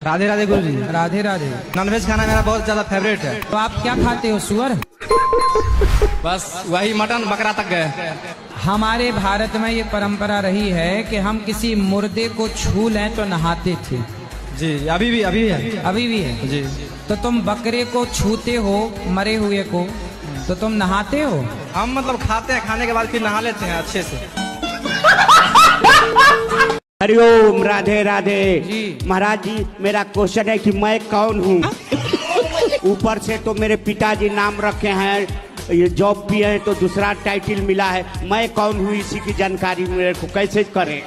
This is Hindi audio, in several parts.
राधे राधे गुरु जी। राधे राधे। नॉनवेज खाना मेरा बहुत ज्यादा फेवरेट है। तो आप क्या खाते हो, सुअर? बस वही मटन बकरा तक गए। हमारे भारत में ये परंपरा रही है कि हम किसी मुर्दे को छू लें तो नहाते थे। जी अभी भी है। अभी भी है जी। तो तुम बकरे को छूते हो, मरे हुए को, तो तुम नहाते हो? हम मतलब खाते हैं, खाने के बाद फिर नहा लेते हैं अच्छे से। हरिओम, राधे राधे जी। महाराज जी, मेरा क्वेश्चन है कि मैं कौन हूँ? ऊपर से तो मेरे पिताजी नाम रखे हैं, ये जॉब भी है तो दूसरा टाइटल मिला है। मैं कौन हूँ इसी की जानकारी मेरे को कैसे करें?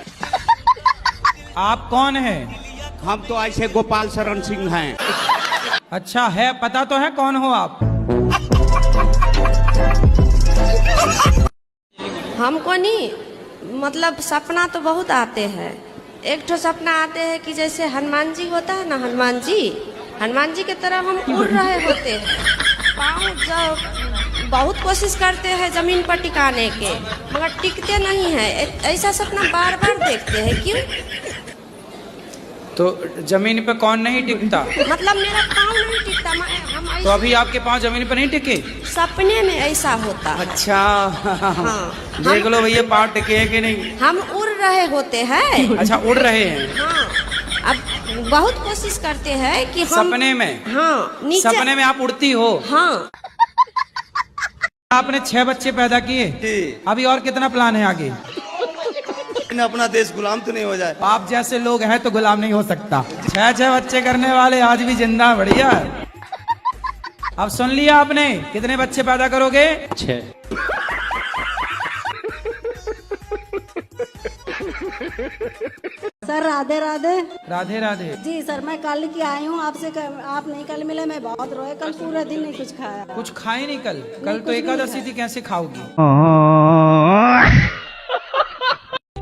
आप कौन हैं? हम तो ऐसे गोपाल शरण सिंह हैं। अच्छा है, पता तो है कौन हो आप? हमको नहीं, मतलब सपना तो बहुत आते हैं। एक तो सपना आते हैं कि जैसे हनुमान जी होता है ना, हनुमान जी की तरह हम उड़ रहे होते हैं। पाँव जब बहुत कोशिश करते हैं जमीन पर टिकाने के, मगर टिकते नहीं है। ऐसा सपना बार बार देखते हैं, क्यों? तो जमीन पे कौन नहीं टिकता? मतलब मेरा पाँव नहीं टिकता। हम तो अभी आपके पाँव जमीन पे नहीं टिके? सपने में ऐसा होता है। अच्छा हाँ, देख लो भैया, पाँव टिके हैं कि नहीं। हम उड़ रहे होते हैं। अच्छा, उड़ रहे हैं। हाँ, अब बहुत कोशिश करते हैं कि हम सपने में? हाँ, नीचे। सपने में आप उड़ती हो? हाँ। आपने 6 बच्चे पैदा किए, अभी और कितना प्लान है आगे? अपना देश गुलाम तो नहीं हो जाए। आप जैसे लोग हैं तो गुलाम नहीं हो सकता। 6 बच्चे करने वाले आज भी जिंदा, बढ़िया। अब सुन लिया आपने, कितने बच्चे पैदा करोगे? 6। सर राधे राधे। राधे राधे। जी सर, मैं कल की आई हूँ आपसे। आप नहीं कल मिले, मैं बहुत रोए। कल पूरा दिन नहीं कुछ खाया। कुछ खाए नहीं कल? कल तो कुछ भी एकादशी नहीं थी, कैसे खाओगी?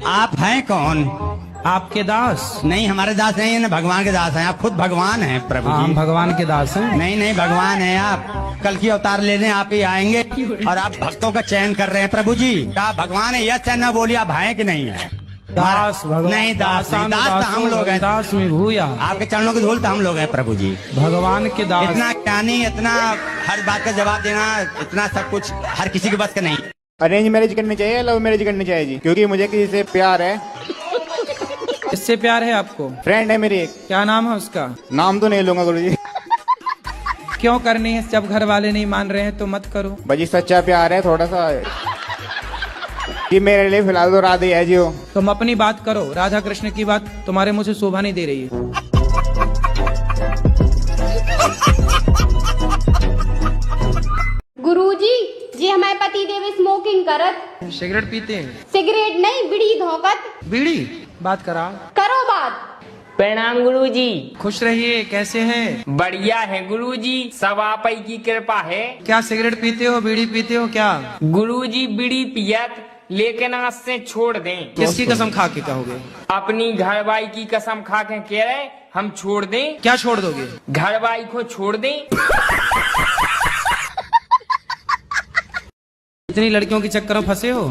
आप हैं कौन? आपके दास? नहीं, हमारे दास नहीं है ना, भगवान के दास हैं। आप खुद भगवान हैं प्रभु हम जी। भगवान के दास हैं। नहीं, भगवान हैं आप। कल की अवतार लेने आप ही आएंगे और आप भक्तों का चयन कर रहे हैं प्रभु जी। क्या भगवान है? यस चयन ना बोलिए, आप हैं कि नहीं है? दास भगवान? नहीं, दास नहीं, दास तो हम लोग हैं। दास में भूया। आपके चरणों की धूल तो हम लोग हैं प्रभु जी। भगवान के दास। इतना ज्ञानी, इतना हर बात का जवाब देना, इतना सब कुछ हर किसी के बस का नहीं। अरेंज मैरिज करनी चाहिए या लव मैरिज करनी चाहिए जी? क्योंकि मुझे किसी से प्यार है। इससे प्यार है आपको? फ्रेंड है मेरी एक। क्या नाम है उसका? नाम तो नहीं लूंगा गुरुजी। क्यों करनी है? जब घर वाले नहीं मान रहे हैं तो मत करो। भाजी सच्चा प्यार है थोड़ा सा कि मेरे लिए फिलहाल तो राधे है जी हो। तुम अपनी बात करो, राधा कृष्ण की बात तुम्हारे मुंह से शोभा नहीं दे रही है। गुरुजी जी, हमारे पति देव स्मोकिंग करत। सिगरेट पीते हैं? सिगरेट नहीं, बीड़ी धोकत। बीड़ी? बात करा करो बात। प्रणाम गुरुजी। खुश रहिए, कैसे हैं? बढ़िया है गुरुजी, सब आप ही की कृपा है। क्या सिगरेट पीते हो, बीड़ी पीते हो क्या? गुरुजी बीड़ी पियत, लेकिन आज से छोड़ दें। किसकी कसम खा के कहोगे? अपनी घरवाई की कसम खा के कह रहे हम छोड़ दें। क्या छोड़ दोगे? घरवाई को छोड़ दें। इतनी लड़कियों के चक्कर में फंसे हो?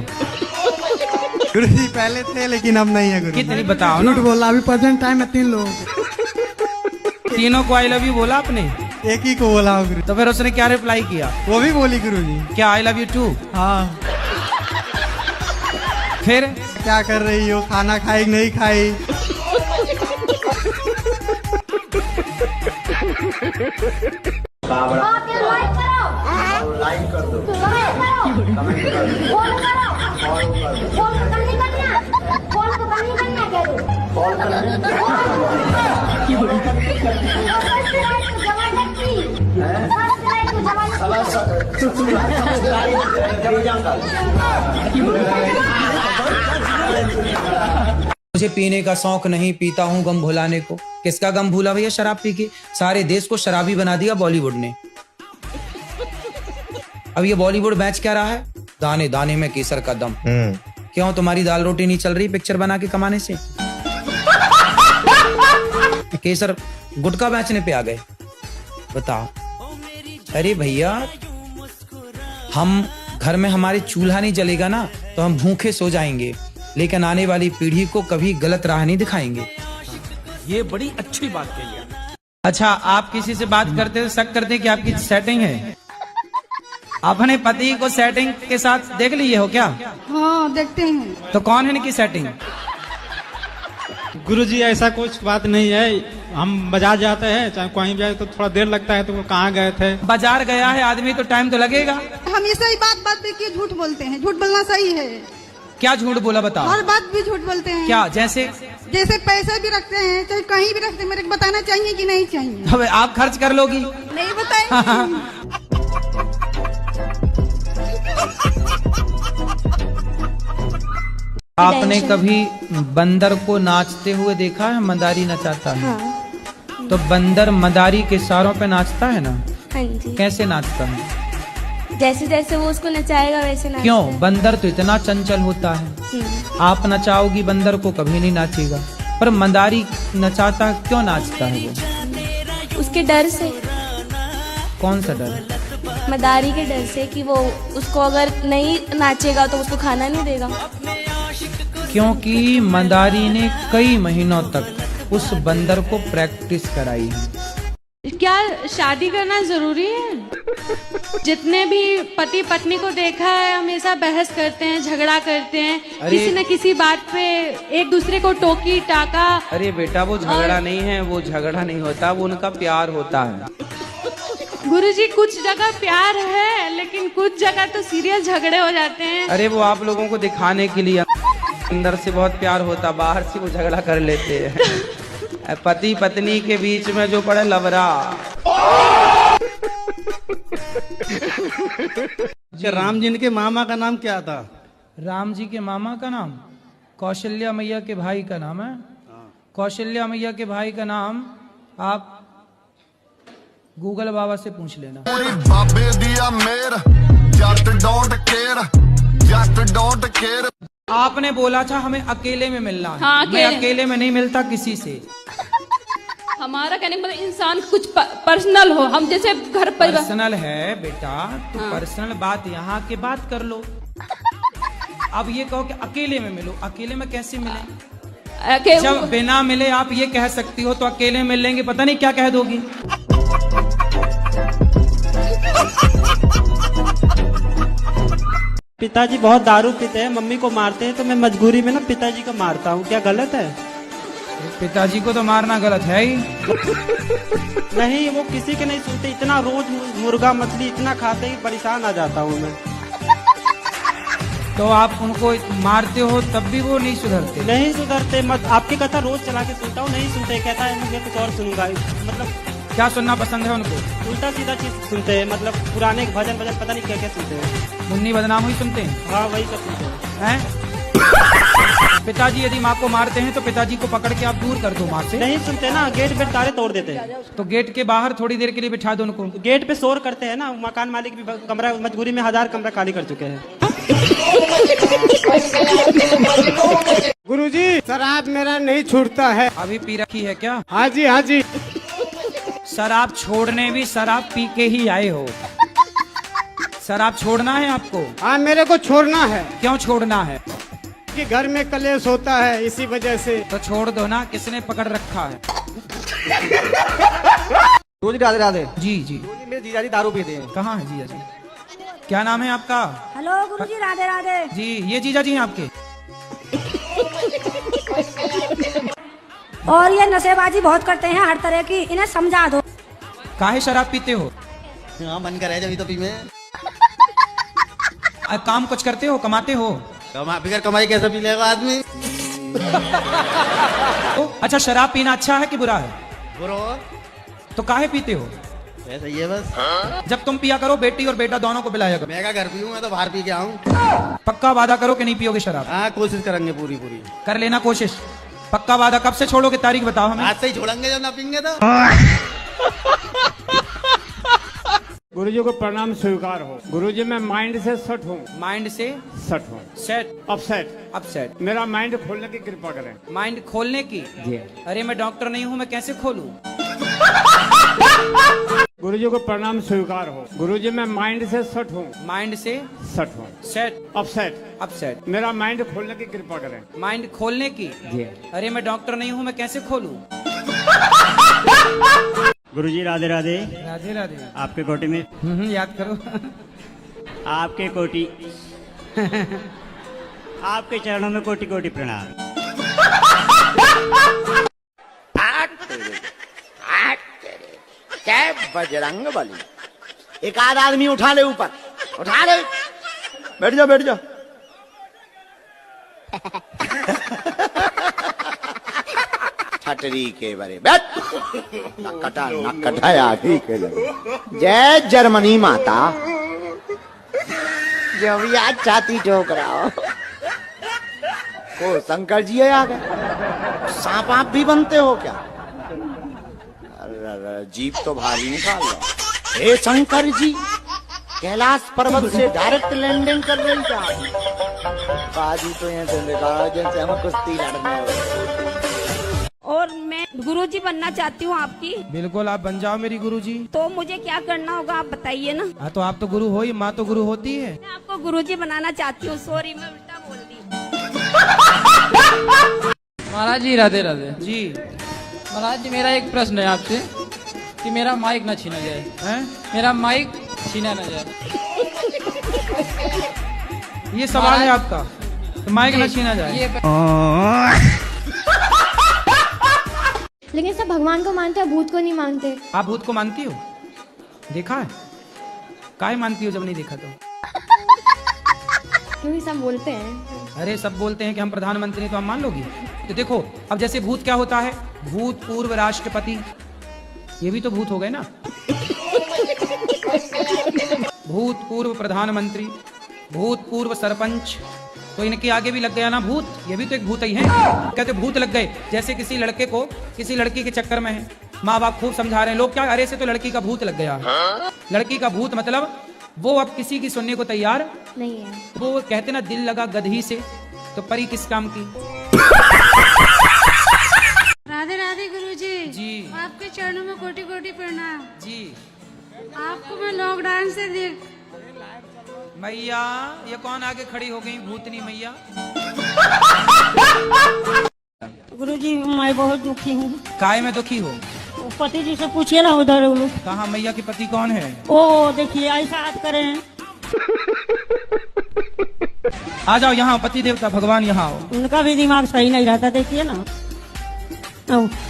गुरुजी पहले थे लेकिन अब नहीं है गुरु। कितनी बताओ ना। बोला, अभी प्रेजेंट टाइम में 3 लोग। तीनों को आई लव यू बोला आपने? एक ही को बोला गुरु। तो फिर उसने क्या रिप्लाई किया? वो भी बोली गुरुजी। क्या आई लव यू टू? हाँ। फिर क्या कर रही हो, खाना खाई नहीं खाई? आप ये लाइक करो, लाइक कर दो, कमेंट करो, फॉलो करो, फॉलो करनी करना, फॉलो तो करनी करना कह रहे हो, फॉलो करनी, सब्सक्राइब तो जबरदस्ती, सब्सक्राइब तो जबरदस्ती। मुझे पीने का शौक नहीं, पीता हूँ गम भुलाने को। किसका गम भूला भैया शराब पी के? सारे देश को शराबी बना दिया बॉलीवुड ने। अब ये बॉलीवुड बेच क्या रहा है? दाने दाने में केसर का दम। क्यों, तुम्हारी दाल रोटी नहीं चल रही पिक्चर बना के कमाने से? केसर गुटखा बेचने पे आ गए, बताओ। अरे भैया, हम घर में हमारे चूल्हा नहीं जलेगा ना तो हम भूखे सो जाएंगे, लेकिन आने वाली पीढ़ी को कभी गलत राह नहीं दिखाएंगे। ये बड़ी अच्छी बात कही है। अच्छा, आप किसी से बात करते हो शक करते हैं कि आपकी सेटिंग है? अपने पति को सेटिंग के साथ देख लिए हो क्या? हाँ देखते हैं। तो कौन है इनकी सेटिंग? गुरुजी ऐसा कुछ बात नहीं है। हम बाजार जाते हैं, चाहे कहीं भी जाए तो थोड़ा देर लगता है, तो वो कहाँ गए थे? बाजार गया है आदमी तो टाइम तो लगेगा। हमेशा ही बात बात पे क्यों झूठ बोलते हैं? झूठ बोलना सही है। क्या झूठ बोला बताओ? हर बात भी झूठ बोलते हैं। क्या? जैसे जैसे पैसे भी रखते हैं, चाहे कहीं भी रखते हैं, मेरे को बताना चाहिए कि नहीं चाहिए? अब आप खर्च कर लोगी? नहीं बताएंगे। आपने कभी बंदर को नाचते हुए देखा है? मदारी नचाता है। हाँ। तो बंदर मदारी के इशारों पे नाचता है ना? हाँ जी। कैसे नाचता है? जैसे जैसे वो उसको नचाएगा वैसे नाचता क्यों? है। बंदर तो इतना चंचल होता है। आप नचाओगी बंदर को, कभी नहीं नाचेगा। पर मदारी नचाता क्यों नाचता है वो? उसके डर से, कौन सा डर? मदारी के डर से कि वो उसको अगर नहीं नाचेगा तो उसको खाना नहीं देगा। क्योंकि मदारी ने कई महीनों तक उस बंदर को प्रैक्टिस कराई है। क्या शादी करना जरूरी है? जितने भी पति पत्नी को देखा है हमेशा बहस करते हैं, झगड़ा करते हैं, किसी न किसी बात पे एक दूसरे को टोकी टाका। अरे बेटा, वो झगड़ा नहीं है, वो झगड़ा नहीं होता, वो उनका प्यार होता है। गुरुजी कुछ जगह प्यार है, लेकिन कुछ जगह तो सीरियस झगड़े हो जाते हैं। अरे वो आप लोगों को दिखाने के लिए, अंदर से बहुत प्यार होता, बाहर से वो झगड़ा कर लेते हैं। पति पत्नी के बीच में जो पड़े लवरा। राम जी के मामा का नाम क्या था? राम जी के मामा का नाम कौशल्या मैया के भाई का नाम है। कौशल्या मैया के भाई का नाम आप गूगल बाबा से पूछ लेना। बाबे दिया मेर, Jatt don't care, Jatt don't care. आपने बोला था हमें अकेले में मिलना है। हाँ, मैं अकेले में नहीं मिलता किसी से। हमारा कहने मतलब इंसान कुछ पर्सनल हो, हम जैसे घर पर पर्सनल है बेटा, तो पर्सनल बात यहाँ के बात कर लो। अब ये कहो कि अकेले में मिलो, अकेले में कैसे मिले? जब बिना मिले आप ये कह सकती हो, तो अकेले मिल लेंगे पता नहीं क्या कह दोगी। पिताजी बहुत दारू पीते हैं, मम्मी को मारते हैं, तो मैं मजबूरी में ना पिताजी को मारता हूँ। क्या गलत है? पिताजी को तो मारना गलत है ही। नहीं, वो किसी के नहीं सुनते। इतना रोज मुर्गा मछली इतना खाते ही परेशान आ जाता हूँ मैं। तो आप उनको मारते हो तब भी वो नहीं सुधरते? नहीं सुधरते। मत आपकी कथा रोज चला के सुनता हूँ, नहीं सुनते। कहता है मुझे कुछ और सुनूंगा। मतलब क्या सुनना पसंद है उनको? उल्टा सीधा चीज सुनते हैं, मतलब पुराने भजन भजन पता नहीं क्या क्या सुनते हैं। मुन्नी बदनाम हुई सुनते हैं? हाँ, वही सब सुनते हैं। पिताजी यदि माँ को मारते हैं तो पिताजी को पकड़ के आप दूर कर दो माँ से। नहीं सुनते ना, गेट पे तारे तोड़ देते हैं। तो गेट के बाहर थोड़ी देर के लिए बिठा दो उनको। गेट पे शोर करते हैं ना, मकान मालिक भी कमरा मजबूरी में 1000 कमरा खाली कर चुके हैं। गुरुजी, शराब मेरा नहीं छूटता है। अभी पी रखी है क्या? हाँ जी, हाँ जी। शराब छोड़ने भी शराब पी के ही आए हो। शराब छोड़ना है आपको? हाँ, मेरे को छोड़ना है। क्यों छोड़ना है? कि घर में कलेश होता है, इसी वजह से। तो छोड़ दो ना, किसने पकड़ रखा है? रोज राधे राधे। जी जी। मेरे जीजा जी दारू पीते हैं। कहाँ है जीजा जी? क्या नाम है आपका? हेलो गुरुजी, राधे राधे। जी, ये जीजा जी हैं आपके? और ये नशेबाजी बहुत करते हैं हर तरह की, इन्हें समझा दो। काहे शराब पीते हो? हाँ, मन करे जब तो पी में। काम कुछ करते हो, कमाते हो? बिगर कमाई कैसे पी लेगा आदमी? अच्छा, शराब पीना अच्छा है कि बुरा है? बुरा। तो काहे पीते हो? ऐसा ही है बस। जब तुम पिया करो, बेटी और बेटा दोनों को पिलाया करो। मैं क्या घर पीऊँ, मैं तो बाहर पी के आऊँ। पक्का वादा करो कि नहीं पियोगे शराब? हाँ, कोशिश करेंगे पूरी पूरी। कर लेना कोशिश। पक्का वादा। कब से छोड़ोगे, तारीख बताओ हमें। आज से ही छोड़ेंगे जब ना पीएंगे तो। गुरुजी को प्रणाम स्वीकार हो। गुरुजी, मैं माइंड से सट हूँ। माइंड से सट हूँ। सेट? अपसेट। अपसेट। मेरा माइंड खोलने की कृपा करें। माइंड खोलने की? जी। अरे मैं डॉक्टर नहीं हूँ, मैं कैसे खोलूं? गुरुजी को प्रणाम स्वीकार हो। गुरुजी, मैं माइंड से सट हूँ। माइंड से सट हूँ। सेट? अपसेट। अपसेट। मेरा माइंड खोलने की कृपा करें। माइंड खोलने की? जी। अरे मैं डॉक्टर नहीं हूँ, मैं कैसे खोलूं? गुरुजी राधे राधे। राधे राधे। आपके कोटि में याद करो। आपके कोटि आपके चरणों में कोटि कोटि प्रणाम। क्या बजरंग बली। एक आध आदमी उठा ले, ऊपर उठा ले। बैठ जाओ बैठ जाओ। छटरी के बरे बैठ। नक कटाया ही के लगे। जय जर्मनी माता। जो भी आज छाती ठोक रहा हो को शंकर जी आ गए। सांप आप भी बनते हो क्या? अरे जीप तो भारी निकाल लो। हे शंकर जी, कैलाश पर्वत से डायरेक्ट लैंडिंग कर रही क्या? बाजी तो यहाँ से निकाला जैसे हम कुश्ती लड़ने हो। और मैं गुरुजी बनना चाहती हूँ आपकी। बिल्कुल, आप बन जाओ मेरी गुरुजी। तो मुझे क्या करना होगा आप बताइए ना। हाँ, तो आप तो गुरु हो ही, माँ तो गुरु होती है। मैं आपको गुरुजी बनाना चाहती हूँ। सॉरी, मैं उल्टा बोल दी। महाराज जी राधे राधे। जी महाराज जी, मेरा एक प्रश्न है आपसे कि मेरा माइक ना छीना जाए। हैं? मेरा माइक छीना ना जाए। ये सवाल है आपका? तो माइक ना छीना जाए। लेकिन सब भगवान को मानते हैं, भूत को नहीं मानते। आप भूत को मानती हो? देखा है? काहे मानती हो जब नहीं देखा तो? क्योंकि सब बोलते हैं। अरे सब बोलते हैं कि हम प्रधानमंत्री हैं, तो हम मान लोगी? तो देखो, अब जैसे भूत क्या होता है? भूतपूर्व राष्ट्रपति, ये भी तो भूत हो गए ना। भूतपूर्व प्रधानमंत्री, भूतपूर्व सरपंच, तो इनके आगे भी लग गया ना भूत। ये भी तो एक भूत ही है। कहते भूत लग गए। जैसे किसी लड़के को किसी लड़की के चक्कर में है, माँ बाप खूब समझा रहे हैं, लोग क्या, अरे से तो लड़की का भूत लग गया। लड़की का भूत मतलब वो अब किसी की सुनने को तैयार नहीं है। वो कहते ना, दिल लगा गधी से तो परी किस काम की। राधे राधे गुरुजी। जी। आपके चरणों में कोटि कोटि प्रणाम। जी। आपको मैं लॉकडाउन से देख। मैया, ये कौन आगे खड़ी हो गई? भूतनी मैया। गुरुजी, मैं बहुत दुखी हूँ। काय में दुखी हो? पति जी से पूछिए ना उधर। कहाँ मैया के पति कौन है? ओ देखिए, ऐसा हाथ करें। आ जाओ यहाँ, पति देवता भगवान यहाँ आओ। उनका भी दिमाग सही नहीं रहता, देखिए ना।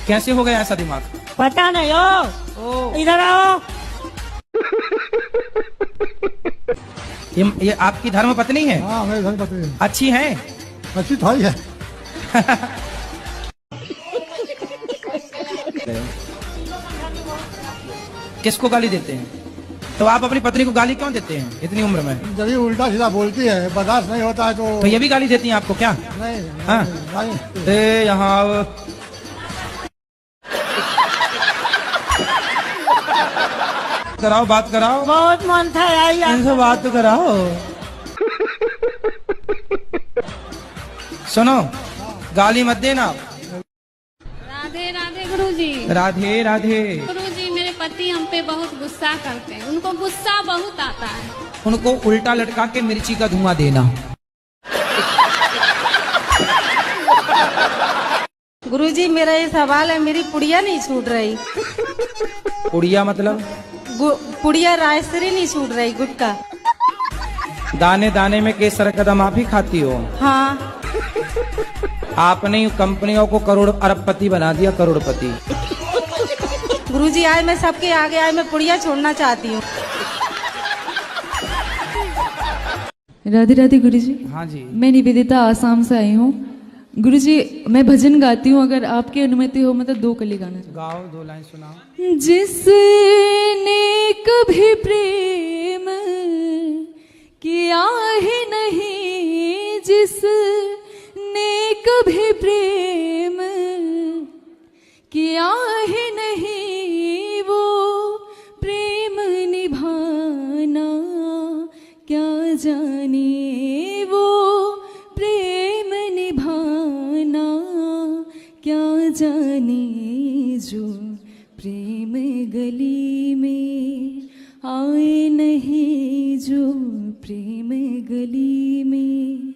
कैसे हो गया ऐसा दिमाग? पता नहीं। ओ इधर आओ। ये आपकी धर्म पत्नी है? हाँ, मेरी धर्म पत्नी है। अच्छी है? अच्छी थाई है। किसको गाली देते हैं? तो आप अपनी पत्नी को गाली क्यों देते हैं इतनी उम्र में? जब ये उल्टा सीधा बोलती है, बर्दाश्त नहीं होता है तो ये भी गाली देती हैं आपको क्या? नहीं। हाँ? नहीं। यहाँ कराओ, बात कराओ। बहुत मन था यार, इनसे बात तो कराओ। सुनो, गाली मत देना। राधे राधे गुरुजी। राधे राधे। गुरुजी, मेरे पति हम पे बहुत गुस्सा करते हैं। उनको गुस्सा बहुत आता है। उनको उल्टा लटका के मिर्ची का धुआं देना। गुरुजी, मेरा ये सवाल है, मेरी पुड़िया नहीं छूट रही। पुड़िया मतलब? पुड़िया रायसरी नहीं छूट रही, गुटका। दाने दाने में केसर कदम आप ही खाती हो? हाँ। आपने कंपनियों को करोड़ अरबपति बना दिया, करोड़पति। गुरुजी, आज मैं सबके आगे आज मैं पुड़िया छोड़ना चाहती हूँ। राधे राधे गुरुजी। हाँ जी। मैं निवेदिता आसाम से आई हूँ। गुरुजी, मैं भजन गाती हूँ, अगर आपकी अनुमति हो मैं तो 2 कली गाना चाहती हूँ। गाओ, 2 लाइन सुनाओ। जिसने कभी प्रेम किया ही नहीं, जिसने कभी प्रेम किया ही नहीं, वो प्रेम निभाना क्या जाने, वो प्रेम निभाना क्या जाने, जो प्रेम गली में आए नहीं, जो प्रेम गली में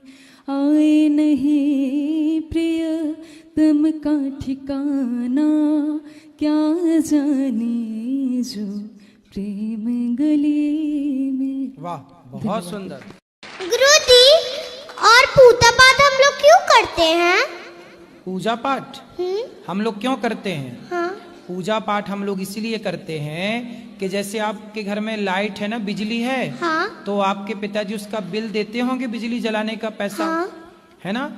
आए नहीं, प्रियतम का ठिकाना क्या जाने, जो प्रेम गली में। वाह, बहुत सुंदर। गुरुजी, और पूजा पाठ हम लोग क्यों करते हैं? पूजा पाठ हम लोग क्यों करते हैं? हाँ। पूजा पाठ हम लोग इसलिए करते हैं कि जैसे आपके घर में लाइट है ना, बिजली है, हाँ। तो आपके पिताजी उसका बिल देते होंगे, बिजली जलाने का पैसा, हाँ। है ना?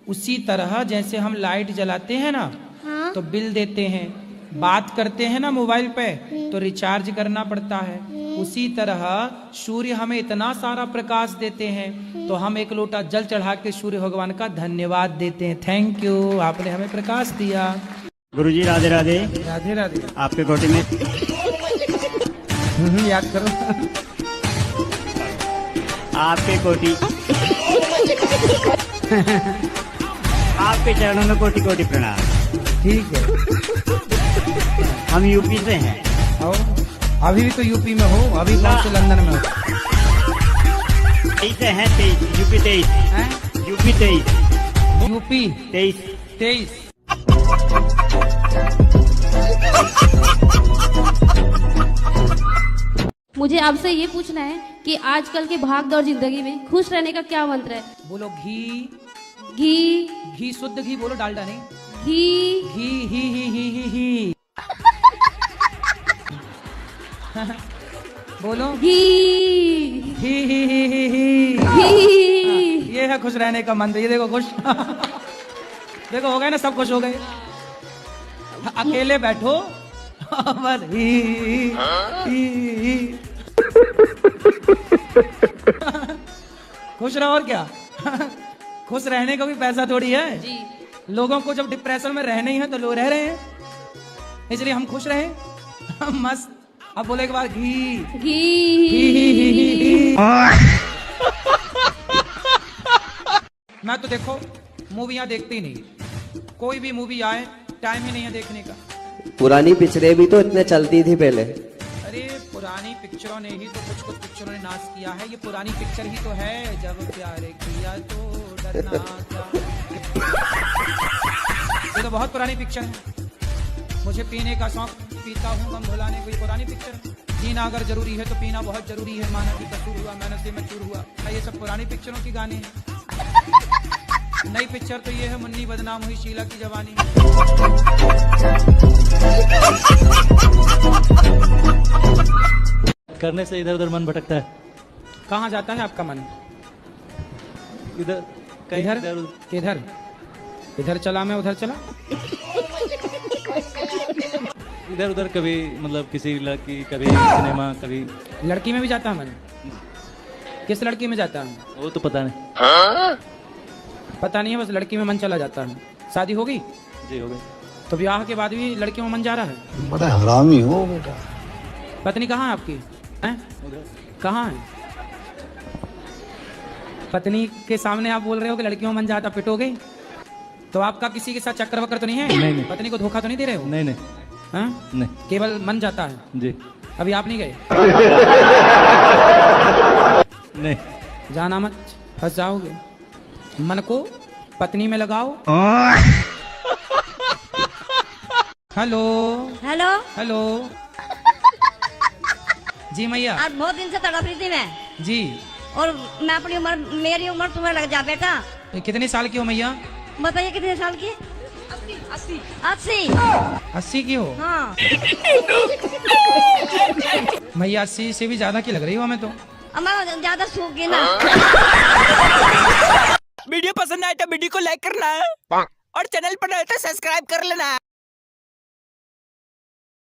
उसी तरह जैसे हम लाइट जलाते हैं ना, हाँ। तो बिल देते हैं, बात करते हैं ना मोबाइल पे, तो रिचार्ज करना पड़ता है। उसी तरह सूर्य हमें इतना सारा प्रकाश देते हैं, तो हम एक लोटा जल चढ़ा के सूर्य भगवान का धन्यवाद देते हैं। थैंक यू, आपने हमें प्रकाश दिया। गुरुजी राधे राधे। राधे राधे। आपके कोटि में याद करो। आपके कोटि आपके चरणों में कोटि कोटि प्रणाम। ठीक है, हम यूपी से हैं। अभी भी तो यूपी में हो, अभी कौन से लंदन में हो? 23 से हैं, 23 यूपी 23 यूपी 23 यूपी 23। मुझे आपसे ये पूछना है कि आजकल के भाग दौड़ जिंदगी में खुश रहने का क्या मंत्र है? बोलो घी। घी। घी, शुद्ध घी बोलो, डालडा नहीं। घी। घी ही बोलो घी। ही। घी। ये है खुश रहने का मंत्र। ये देखो खुश देखो, हो गए ना, सब खुश हो गए। अकेले बैठो बस ही। खुश रहो, और क्या। खुश रहने का भी पैसा थोड़ी है जी। लोगों को जब डिप्रेशन में रहने ही है तो लोग रह रहे हैं, इसलिए हम खुश रहे मस्त। अब बोले एक बार घी। घी। मैं तो देखो मूवियाँ देखती ही नहीं, कोई भी मूवी आए टाइम ही नहीं है देखने का। पुरानी पिक्चरें भी तो इतने चलती थी पहले। अरे पुरानी पिक्चरों ने ही तो कुछ पिक्चरों ने नाश किया है। ये पुरानी पिक्चर ही तो है, जब प्यार किया तो डरना क्या। ये तो बहुत पुरानी पिक्चर है। मुझे पीने का शौक, पीता हूँ गम भुलाने, कोई पुरानी पिक्चर। जीना अगर जरूरी है तो पीना बहुत जरूरी है, माना कि कसूर हुआ मैंने से मचूर हुआ। ये सब पुरानी पिक्चरों के गाने हैं। नई पिक्चर तो ये है, मुन्नी बदनाम हुई शीला की जवानी। करने से इधर उधर मन भटकता है। कहाँ जाता है आपका मन? इधर इधर इधर इधर चला, मैं उधर चला। इधर उधर, कभी मतलब किसी लड़की, कभी सिनेमा, कभी लड़की में भी जाता है मन। किस लड़की में जाता है? वो तो पता नहीं। पता नहीं है, बस लड़की में मन चला जाता है। शादी हो गई? जी हो गई। तो ब्याह के बाद भी लड़कियों में मन जा रहा है? बड़ा हरामी हो बेटा। पत्नी कहाँ है आपकी? कहाँ है पत्नी? के सामने आप बोल रहे हो कि लड़कियों में मन जाता, पिटोगे? तो आपका किसी के साथ चक्कर वक्कर तो नहीं है? नहीं। पत्नी को धोखा तो नहीं दे रहे हो? नहीं। नहीं, केवल मन जाता है? जी। अभी आप नहीं गए? नहीं। जाना मत, फंस जाओगे। मन को पत्नी में लगाओ। Hello hello hello. जी मैया। आज बहुत दिन से तड़प रही थी मैं जी। और मैं अपनी उम्र, मेरी उम्र तुम्हें लग जा बेटा। कितने साल की हो मैया? बताइए कितने साल की? 80। 80 की हो? हाँ। मैया 80 से भी ज्यादा की लग रही हो हमें तो। मैं ज्यादा सूख गई ना। वीडियो पसंद आए तो वीडियो को लाइक करना और चैनल पर नए तो सब्सक्राइब कर लेना।